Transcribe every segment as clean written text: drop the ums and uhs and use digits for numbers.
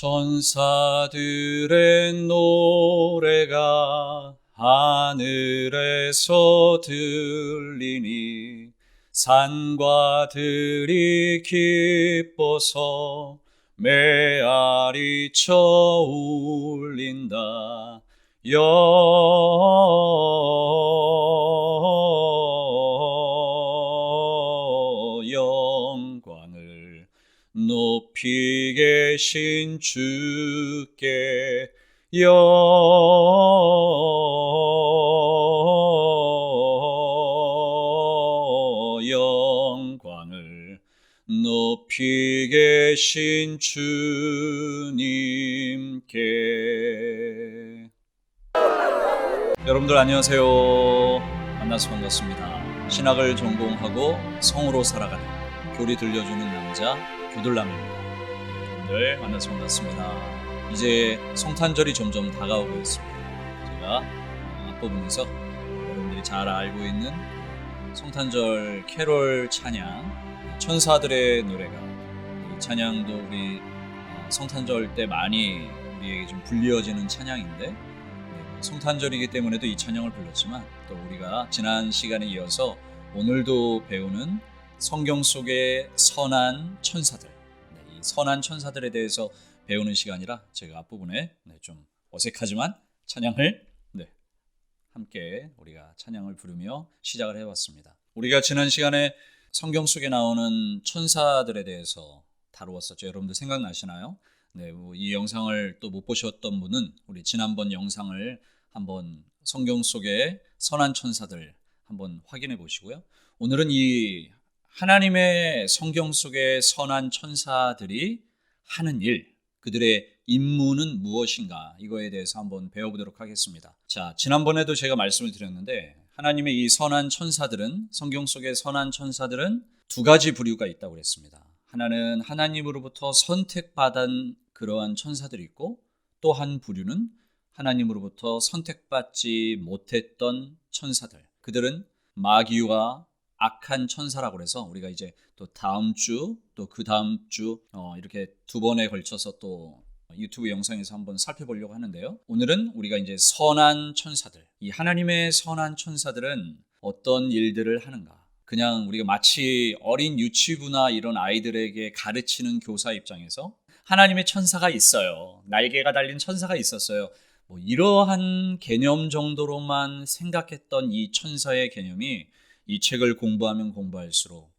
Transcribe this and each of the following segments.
천사들의 노래가 하늘에서 들리니 산과 들이 기뻐서 메아리 쳐 울린다. 영광을 높이 계신 주께 영광을 높이 계신 주님께. 여러분들 안녕하세요. 만나서 반갑습니다. 신학을 전공하고 성으로 살아가는 교리 들려주는 남자 교들남입니다. 여러분들 만나서 반갑습니다. 이제 성탄절이 점점 다가오고 있습니다. 제가 앞부분에서 여러분들이 잘 알고 있는 성탄절 캐롤 찬양, 천사들의 노래가, 이 찬양도 우리 성탄절 때 많이 우리에게 좀 불리어지는 찬양인데, 성탄절이기 때문에도 이 찬양을 불렀지만 또 우리가 지난 시간에 이어서 오늘도 배우는 성경 속의 선한 천사들, 이 선한 천사들에 대해서 배우는 시간이라 제가 앞부분에 좀 어색하지만 찬양을 함께 우리가 찬양을 부르며 시작을 해봤습니다. 우리가 지난 시간에 성경 속에 나오는 천사들에 대해서 다루었었죠. 여러분들 생각나시나요? 이 영상을 또 못 보셨던 분은 우리 지난번 영상을 한번 성경 속의 선한 천사들 한번 확인해 보시고요. 오늘은 이 하나님의 성경 속의 선한 천사들이 하는 일, 그들의 임무는 무엇인가, 이거에 대해서 한번 배워보도록 하겠습니다. 자, 지난번에도 제가 말씀을 드렸는데 하나님의 이 선한 천사들은, 성경 속의 선한 천사들은 두 가지 부류가 있다고 그랬습니다. 하나는 하나님으로부터 선택받은 그러한 천사들이 있고, 또 한 부류는 하나님으로부터 선택받지 못했던 천사들, 그들은 마귀와 악한 천사라고 해서 우리가 이제 또 다음 주, 또 그 다음 주 이렇게 두 번에 걸쳐서 또 유튜브 영상에서 한번 살펴보려고 하는데요. 오늘은 우리가 이제 선한 천사들, 이 하나님의 선한 천사들은 어떤 일들을 하는가? 그냥 우리가 마치 어린 유치부나 이런 아이들에게 가르치는 교사 입장에서 하나님의 천사가 있어요, 날개가 달린 천사가 있었어요, 이러한 개념 정도로만 생각했던 이 천사의 개념이 이 책을 공부하면 공부할수록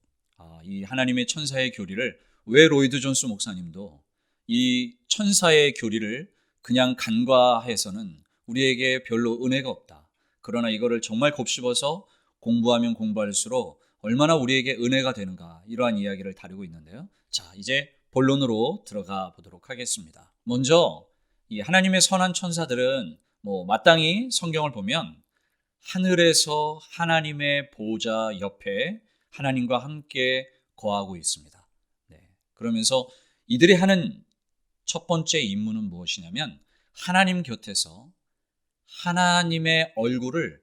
이 하나님의 천사의 교리를, 왜 로이드 존스 목사님도 이 천사의 교리를 그냥 간과해서는 우리에게 별로 은혜가 없다, 그러나 이거를 정말 곱씹어서 공부하면 공부할수록 얼마나 우리에게 은혜가 되는가, 이러한 이야기를 다루고 있는데요. 자, 이제 본론으로 들어가 보도록 하겠습니다. 먼저 이 하나님의 선한 천사들은 마땅히 성경을 보면 하늘에서 하나님의 보좌 옆에 하나님과 함께 거하고 있습니다. 그러면서 이들이 하는 첫 번째 임무는 무엇이냐면 하나님 곁에서 하나님의 얼굴을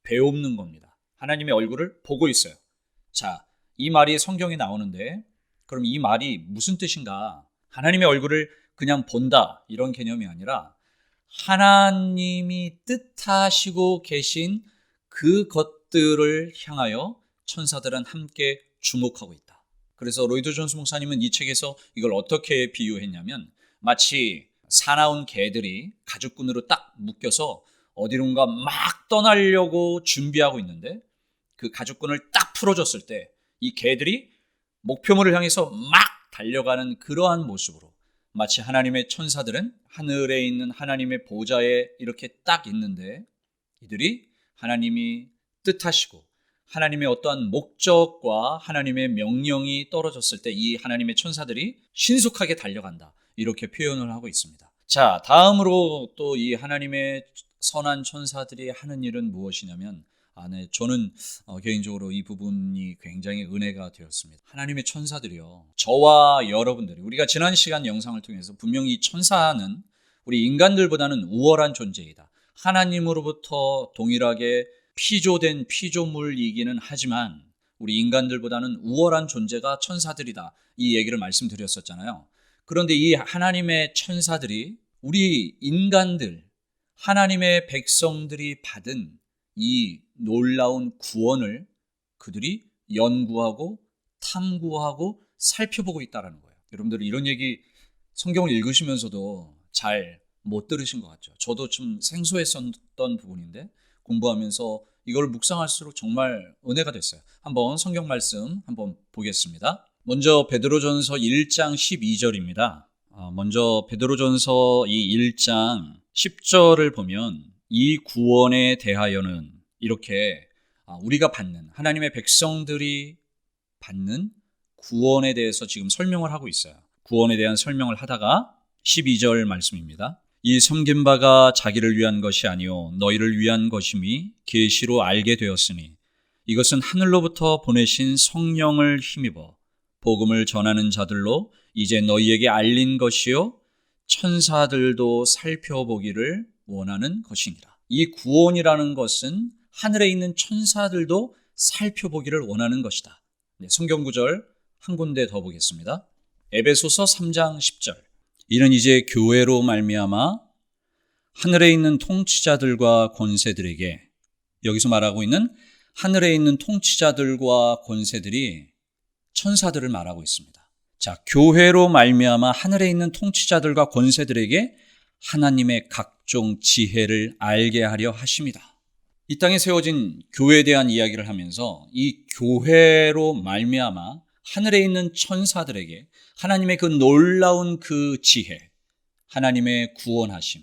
배웁는 겁니다. 하나님의 얼굴을 보고 있어요. 자, 이 말이 성경에 나오는데 그럼 이 말이 무슨 뜻인가? 하나님의 얼굴을 그냥 본다, 이런 개념이 아니라 하나님이 뜻하시고 계신 그 것들을 향하여 천사들은 함께 주목하고 있다. 그래서 로이드 존스 목사님은 이 책에서 이걸 어떻게 비유했냐면 마치 사나운 개들이 가죽끈으로 딱 묶여서 어디론가 막 떠나려고 준비하고 있는데 그 가죽끈을 딱 풀어줬을 때 이 개들이 목표물을 향해서 막 달려가는 그러한 모습으로, 마치 하나님의 천사들은 하늘에 있는 하나님의 보좌에 이렇게 딱 있는데 이들이 하나님이 뜻하시고 하나님의 어떠한 목적과 하나님의 명령이 떨어졌을 때 이 하나님의 천사들이 신속하게 달려간다, 이렇게 표현을 하고 있습니다. 자, 다음으로 또 이 하나님의 선한 천사들이 하는 일은 무엇이냐면 저는 개인적으로 이 부분이 굉장히 은혜가 되었습니다. 하나님의 천사들이요, 저와 여러분들이, 우리가 지난 시간 영상을 통해서 분명히 천사는 우리 인간들보다는 우월한 존재이다, 하나님으로부터 동일하게 피조된 피조물이기는 하지만 우리 인간들보다는 우월한 존재가 천사들이다, 이 얘기를 말씀드렸었잖아요. 그런데 이 하나님의 천사들이 우리 인간들, 하나님의 백성들이 받은 이 놀라운 구원을 그들이 연구하고 탐구하고 살펴보고 있다는 거예요. 여러분들 이런 얘기 성경을 읽으시면서도 잘 못 들으신 것 같죠. 저도 좀 생소했었던 부분인데 공부하면서 이걸 묵상할수록 정말 은혜가 됐어요. 한번 성경 말씀 한번 보겠습니다. 먼저 베드로전서 1장 12절입니다. 먼저 베드로전서 이 1장 10절을 보면 이 구원에 대하여는 이렇게 우리가 받는 하나님의 백성들이 받는 구원에 대해서 지금 설명을 하고 있어요. 구원에 대한 설명을 하다가 12절 말씀입니다. 이 섬긴 바가 자기를 위한 것이 아니요 너희를 위한 것임이 계시로 알게 되었으니 이것은 하늘로부터 보내신 성령을 힘입어 복음을 전하는 자들로 이제 너희에게 알린 것이요 천사들도 살펴보기를 원하는 것이니라. 이 구원이라는 것은 하늘에 있는 천사들도 살펴보기를 원하는 것이다. 성경 구절 한 군데 더 보겠습니다. 에베소서 3장 10절. 이는 이제 교회로 말미암아 하늘에 있는 통치자들과 권세들에게, 여기서 말하고 있는 하늘에 있는 통치자들과 권세들이 천사들을 말하고 있습니다. 자, 교회로 말미암아 하늘에 있는 통치자들과 권세들에게 하나님의 각종 지혜를 알게 하려 하심이다. 이 땅에 세워진 교회에 대한 이야기를 하면서 이 교회로 말미암아 하늘에 있는 천사들에게 하나님의 그 놀라운 그 지혜, 하나님의 구원하심,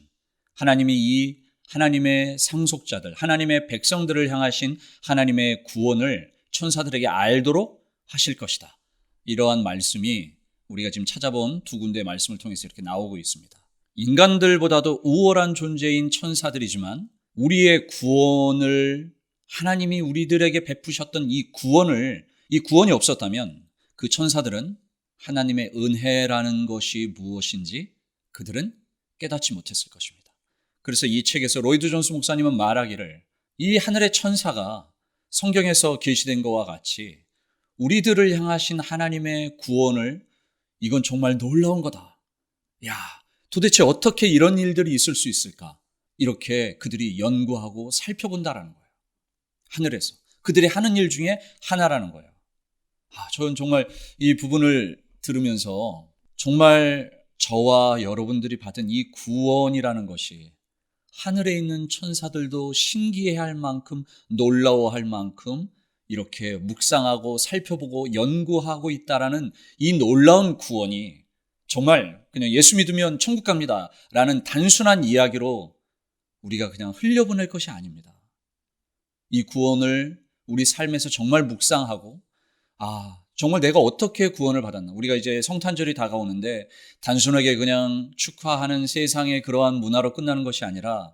하나님의 상속자들, 하나님의 백성들을 향하신 하나님의 구원을 천사들에게 알도록 하실 것이다. 이러한 말씀이 우리가 지금 찾아본 두 군데의 말씀을 통해서 이렇게 나오고 있습니다. 인간들보다도 우월한 존재인 천사들이지만 우리의 구원을 하나님이 우리들에게 베푸셨던 이 구원이 없었다면 그 천사들은 하나님의 은혜라는 것이 무엇인지 그들은 깨닫지 못했을 것입니다. 그래서 이 책에서 로이드 존스 목사님은 말하기를 이 하늘의 천사가 성경에서 계시된 것과 같이 우리들을 향하신 하나님의 구원을 이건 정말 놀라운 거다. 야, 도대체 어떻게 이런 일들이 있을 수 있을까? 이렇게 그들이 연구하고 살펴본다라는 거예요. 하늘에서. 그들이 하는 일 중에 하나라는 거예요. 저는 정말 이 부분을 들으면서 정말 저와 여러분들이 받은 이 구원이라는 것이 하늘에 있는 천사들도 신기해할 만큼 놀라워할 만큼 이렇게 묵상하고 살펴보고 연구하고 있다라는 이 놀라운 구원이 정말 그냥 예수 믿으면 천국 갑니다 라는 단순한 이야기로 우리가 그냥 흘려보낼 것이 아닙니다. 이 구원을 우리 삶에서 정말 묵상하고 정말 내가 어떻게 구원을 받았나. 우리가 이제 성탄절이 다가오는데 단순하게 그냥 축하하는 세상의 그러한 문화로 끝나는 것이 아니라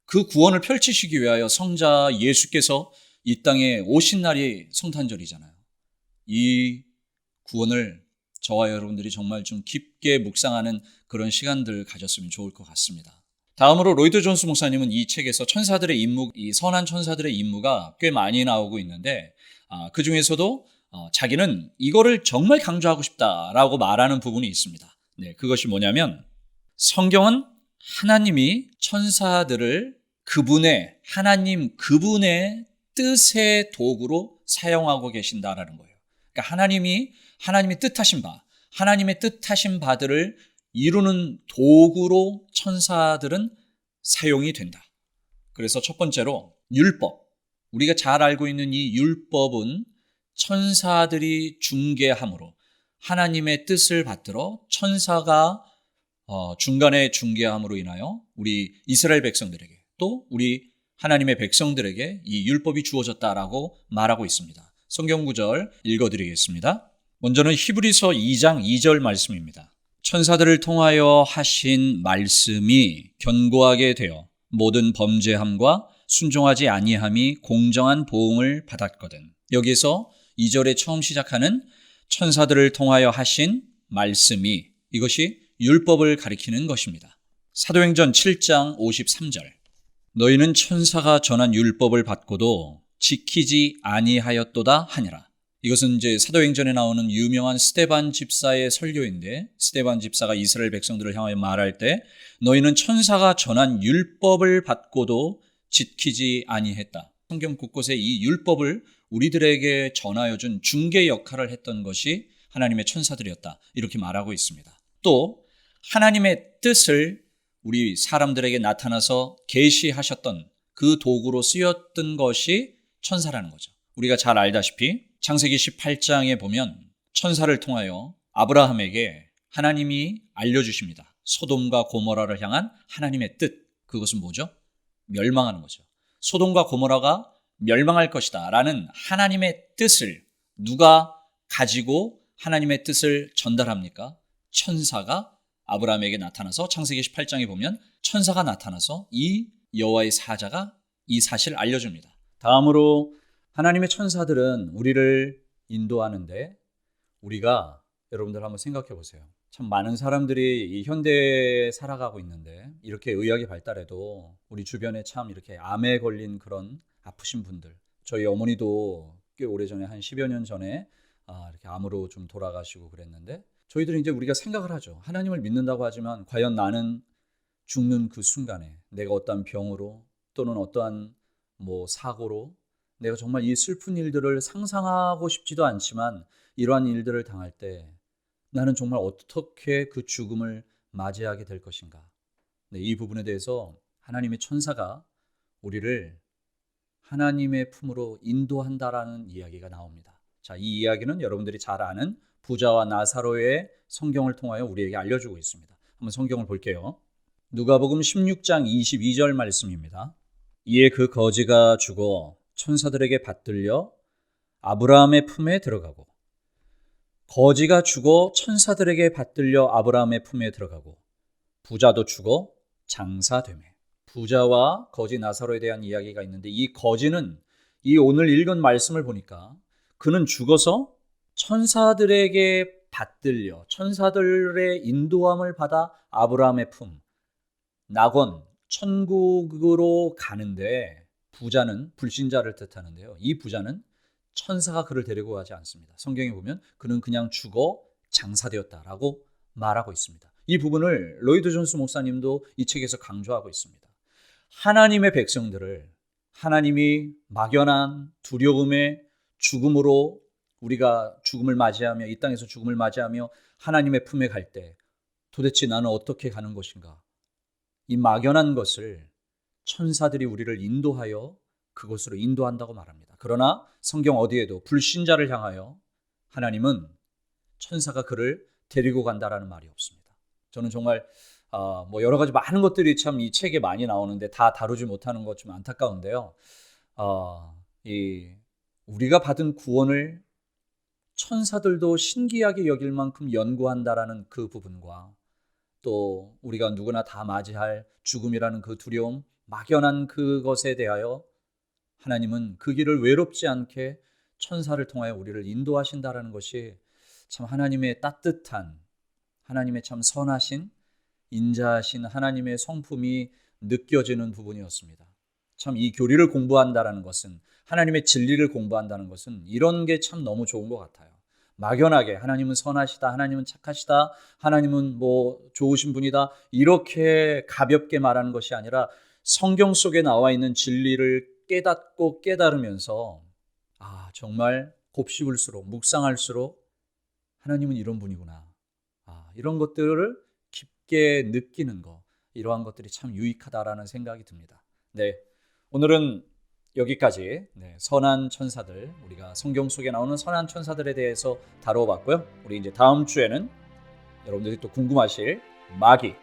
그 구원을 펼치시기 위하여 성자 예수께서 이 땅에 오신 날이 성탄절이잖아요. 이 구원을 저와 여러분들이 정말 좀 깊게 묵상하는 그런 시간들 가졌으면 좋을 것 같습니다. 다음으로 로이드 존스 목사님은 이 책에서 천사들의 임무, 이 선한 천사들의 임무가 꽤 많이 나오고 있는데 그 중에서도 자기는 이거를 정말 강조하고 싶다라고 말하는 부분이 있습니다. 그것이 뭐냐면 성경은 하나님이 천사들을 그분의 뜻의 도구로 사용하고 계신다라는 거예요. 그러니까 하나님이 뜻하신 바, 하나님의 뜻하신 바들을 이루는 도구로 천사들은 사용이 된다. 그래서 첫 번째로 율법. 우리가 잘 알고 있는 이 율법은 천사들이 중개함으로 하나님의 뜻을 받들어 천사가 중간에 중개함으로 인하여 우리 이스라엘 백성들에게 또 우리 하나님의 백성들에게 이 율법이 주어졌다라고 말하고 있습니다. 성경 구절 읽어드리겠습니다. 먼저는 히브리서 2장 2절 말씀입니다. 천사들을 통하여 하신 말씀이 견고하게 되어 모든 범죄함과 순종하지 아니함이 공정한 보응을 받았거든. 여기서 2절에 처음 시작하는 천사들을 통하여 하신 말씀이 이것이 율법을 가리키는 것입니다. 사도행전 7장 53절. 너희는 천사가 전한 율법을 받고도 지키지 아니하였도다 하니라. 이것은 이제 사도행전에 나오는 유명한 스데반 집사의 설교인데, 스데반 집사가 이스라엘 백성들을 향하여 말할 때 너희는 천사가 전한 율법을 받고도 지키지 아니했다. 성경 곳곳에 이 율법을 우리들에게 전하여 준 중개 역할을 했던 것이 하나님의 천사들이었다. 이렇게 말하고 있습니다. 또 하나님의 뜻을 우리 사람들에게 나타나서 계시하셨던 그 도구로 쓰였던 것이 천사라는 거죠. 우리가 잘 알다시피 창세기 18장에 보면 천사를 통하여 아브라함에게 하나님이 알려주십니다. 소돔과 고모라를 향한 하나님의 뜻, 그것은 뭐죠? 멸망하는 거죠. 소돔과 고모라가 멸망할 것이다 라는 하나님의 뜻을 누가 가지고 하나님의 뜻을 전달합니까? 천사가 아브라함에게 나타나서 창세기 18장에 보면 천사가 나타나서 이 여호와의 사자가 이 사실을 알려줍니다. 다음으로 하나님의 천사들은 우리를 인도하는데, 우리가 여러분들 한번 생각해 보세요. 참 많은 사람들이 이 현대에 살아가고 있는데 이렇게 의학이 발달해도 우리 주변에 참 이렇게 암에 걸린 그런 아프신 분들, 저희 어머니도 꽤 오래전에 한 10여 년 전에 이렇게 암으로 좀 돌아가시고 그랬는데, 저희들은 이제 우리가 생각을 하죠. 하나님을 믿는다고 하지만 과연 나는 죽는 그 순간에 내가 어떠한 병으로 또는 어떠한 사고로 내가 정말 이 슬픈 일들을 상상하고 싶지도 않지만 이러한 일들을 당할 때 나는 정말 어떻게 그 죽음을 맞이하게 될 것인가. 이 부분에 대해서 하나님의 천사가 우리를 하나님의 품으로 인도한다라는 이야기가 나옵니다. 자, 이 이야기는 여러분들이 잘 아는 부자와 나사로의 성경을 통하여 우리에게 알려주고 있습니다. 한번 성경을 볼게요. 누가복음 16장 22절 말씀입니다. 이에 그 거지가 죽어 천사들에게 받들려 아브라함의 품에 들어가고, 거지가 죽어 천사들에게 받들려 아브라함의 품에 들어가고, 부자도 죽어 장사되매. 부자와 거지 나사로에 대한 이야기가 있는데, 이 거지는 이 오늘 읽은 말씀을 보니까 그는 죽어서 천사들에게 받들려 천사들의 인도함을 받아 아브라함의 품, 낙원, 천국으로 가는데, 부자는 불신자를 뜻하는데요, 이 부자는 천사가 그를 데리고 가지 않습니다. 성경에 보면 그는 그냥 죽어 장사되었다라고 말하고 있습니다. 이 부분을 로이드 존스 목사님도 이 책에서 강조하고 있습니다. 하나님의 백성들을 하나님이 막연한 두려움의 죽음으로, 우리가 죽음을 맞이하며 이 땅에서 죽음을 맞이하며 하나님의 품에 갈 때 도대체 나는 어떻게 가는 것인가, 이 막연한 것을 천사들이 우리를 인도하여 그곳으로 인도한다고 말합니다. 그러나 성경 어디에도 불신자를 향하여 하나님은 천사가 그를 데리고 간다라는 말이 없습니다. 저는 정말 여러 가지 많은 것들이 참 이 책에 많이 나오는데 다 다루지 못하는 것 좀 안타까운데요. 우리가 받은 구원을 천사들도 신기하게 여길 만큼 연구한다라는 그 부분과, 또 우리가 누구나 다 맞이할 죽음이라는 그 두려움, 막연한 그것에 대하여 하나님은 그 길을 외롭지 않게 천사를 통하여 우리를 인도하신다라는 것이 참 하나님의 따뜻한, 하나님의 참 선하신, 인자하신 하나님의 성품이 느껴지는 부분이었습니다. 참 이 교리를 공부한다라는 것은, 하나님의 진리를 공부한다는 것은 이런 게 참 너무 좋은 것 같아요. 막연하게 하나님은 선하시다, 하나님은 착하시다, 하나님은 좋으신 분이다, 이렇게 가볍게 말하는 것이 아니라 성경 속에 나와 있는 진리를 깨닫고 깨달으면서 정말 곱씹을수록, 묵상할수록 하나님은 이런 분이구나, 이런 것들을 깊게 느끼는 것, 이러한 것들이 참 유익하다라는 생각이 듭니다. 네, 오늘은 여기까지 선한 천사들, 우리가 성경 속에 나오는 선한 천사들에 대해서 다뤄봤고요. 우리 이제 다음 주에는 여러분들이 또 궁금하실 마귀,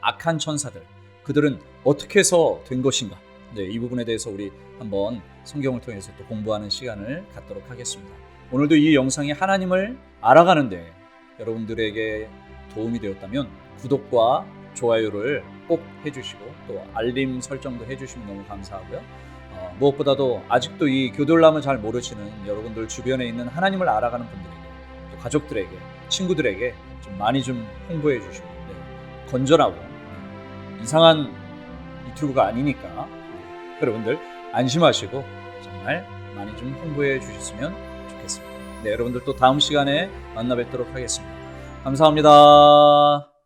악한 천사들, 그들은 어떻게 해서 된 것인가, 이 부분에 대해서 우리 한번 성경을 통해서 또 공부하는 시간을 갖도록 하겠습니다. 오늘도 이 영상이 하나님을 알아가는데 여러분들에게 도움이 되었다면 구독과 좋아요를 꼭 해주시고 또 알림 설정도 해주시면 너무 감사하고요. 무엇보다도 아직도 이 교돌람을 잘 모르시는 여러분들 주변에 있는 하나님을 알아가는 분들에게, 또 가족들에게, 친구들에게 좀 많이 좀 홍보해 주시고, 건전하고 이상한 유튜브가 아니니까 여러분들 안심하시고 정말 많이 좀 홍보해 주셨으면 좋겠습니다. 네, 여러분들 또 다음 시간에 만나 뵙도록 하겠습니다. 감사합니다.